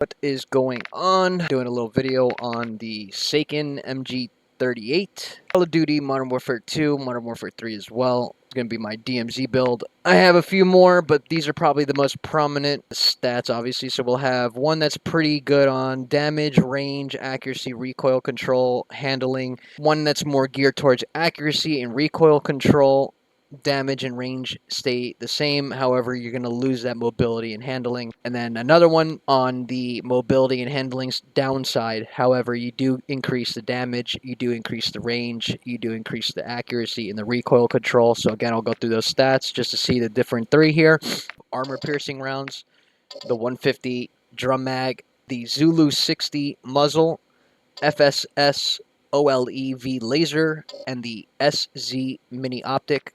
What is going on? Doing a little video on the Sakin MG38, Call of Duty Modern Warfare 2, Modern Warfare 3 as well. It's going to be my DMZ build. I have a few more, but these are probably the most prominent stats, obviously. So we'll have one that's pretty good on damage, range, accuracy, recoil control, handling. One that's more geared towards accuracy and recoil control. Damage and range stay the same, however you're going to lose that mobility and handling. And then another one on the mobility and handling's downside, however you do increase the damage, you do increase the range, you do increase the accuracy and the recoil control. So again, I'll go through those stats just to see the different three here. Armor piercing rounds, the 150 drum mag, the Zulu 60 muzzle, FSS OLEV laser, and the SZ mini optic.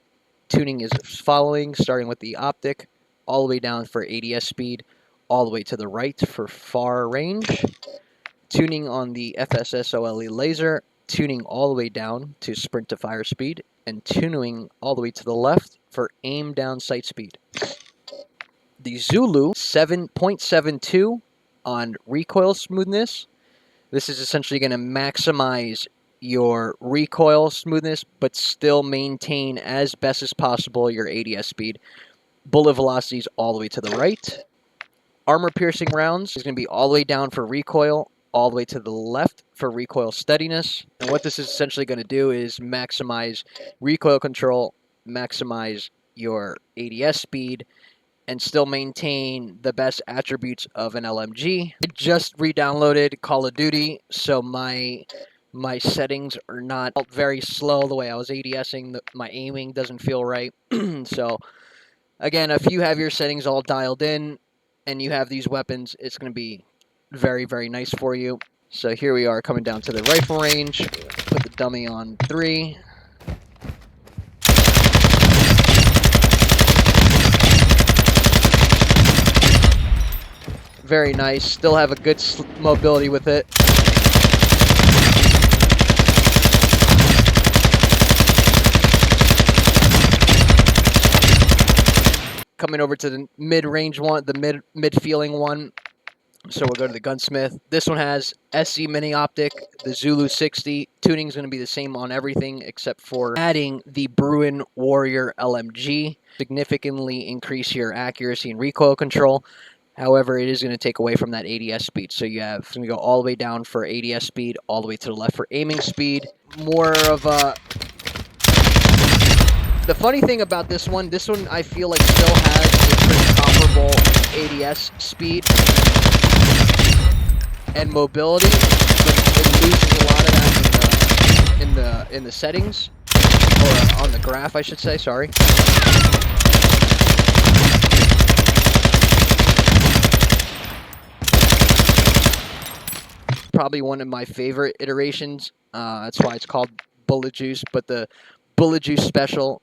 Tuning is as following, starting with the optic, all the way down for ADS speed, all the way to the right for far range. Tuning on the FSS OLE laser, tuning all the way down to sprint to fire speed, and tuning all the way to the left for aim down sight speed. The Zulu 7.72 on recoil smoothness. This is essentially going to maximize your recoil smoothness, but still maintain as best as possible your ADS speed. Bullet velocities all the way to the right. Armor piercing rounds is going to be all the way down for recoil, all the way to the left for recoil steadiness. And what this is essentially going to do is maximize recoil control, maximize your ADS speed, and still maintain the best attributes of an LMG. I just re-downloaded Call of Duty, so my settings are not very slow the way I was ADSing. My aiming doesn't feel right. So, again, if you have your settings all dialed in and you have these weapons, it's going to be very, very nice for you. So here we are coming down to the rifle range. Put the dummy on 3. Very nice. Still have a good mobility with it. Coming over to the mid-range one, the mid-feeling one. So we'll go to the gunsmith. This one has SC mini optic, the Zulu 60. Tuning is going to be the same on everything except for adding the Bruin Warrior LMG. Significantly increase your accuracy and recoil control. However, it is going to take away from that ADS speed. So you have, it's going to go all the way down for ADS speed, all the way to the left for aiming speed. More of a... The funny thing about this one I feel like still has a pretty comparable ADS speed and mobility, but it loses a lot of that in the settings, or on the graph, I should say. Sorry. Probably one of my favorite iterations. That's why it's called Bullet Juice, but the Bullet Juice Special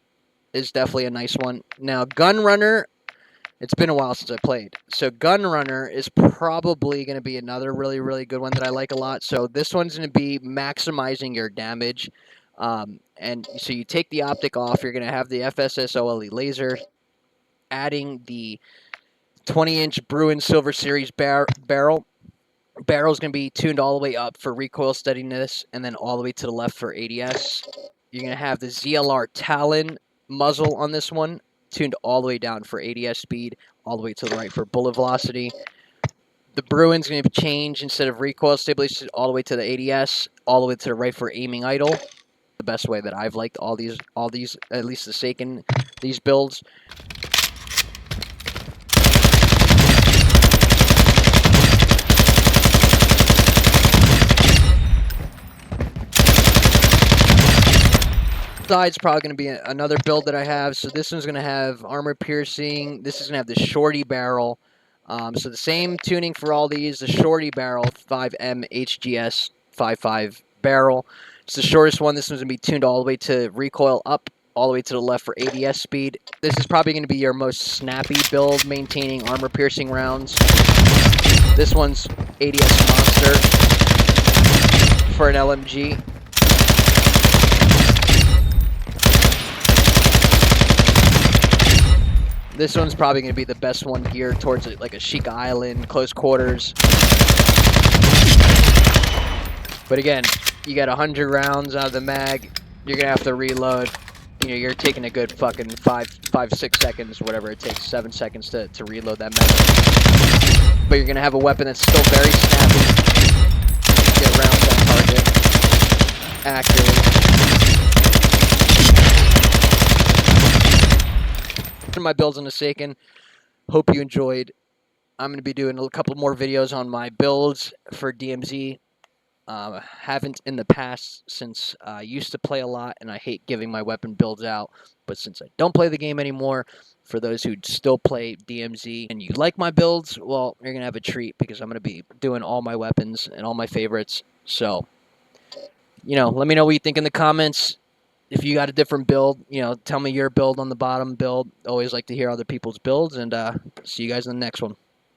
is definitely a nice one. Now, Gun Runner, it's been a while since I played. So Gun Runner is probably going to be another really, really good one that I like a lot. So this one's going to be maximizing your damage. And so you take the optic off, you're going to have the FSS OLE laser, adding the 20-inch Bruin Silver Series barrel. Barrel is going to be tuned all the way up for recoil steadiness, and then all the way to the left for ADS. You're going to have the ZLR Talon muzzle on this one, tuned all the way down for ADS speed, all the way to the right for bullet velocity. The Bruin's going to change, instead of recoil stabilization, all the way to the ADS, all the way to the right for aiming idle. The best way that I've liked all these, at least the Sakin, these builds. Side's probably going to be another build that I have. So this one's going to have armor piercing. This is going to have the shorty barrel. So the same tuning for all these. The shorty barrel, 5M HGS 55 barrel. It's the shortest one. This one's going to be tuned all the way to recoil up, all the way to the left for ADS speed. This is probably going to be your most snappy build, maintaining armor piercing rounds. This one's ADS monster for an LMG. This one's probably going to be the best one geared towards it, like a Sheik Island, close quarters. But again, you got 100 rounds out of the mag. You're going to have to reload. You know, you're taking a good fucking 6 seconds, whatever it takes, 7 seconds to reload that mag. But you're going to have a weapon that's still very snappy. Get rounds on target accurately. My builds on the Sakin. Hope you enjoyed. I'm going to be doing a couple more videos on my builds for DMZ. Haven't in the past since I used to play a lot, and I hate giving my weapon builds out. But since I don't play the game anymore, for those who still play DMZ and you like my builds, well, you're going to have a treat because I'm going to be doing all my weapons and all my favorites. So, you know, let me know what you think in the comments. If you got a different build, you know, tell me your build on the bottom build. Always like to hear other people's builds, and see you guys in the next one.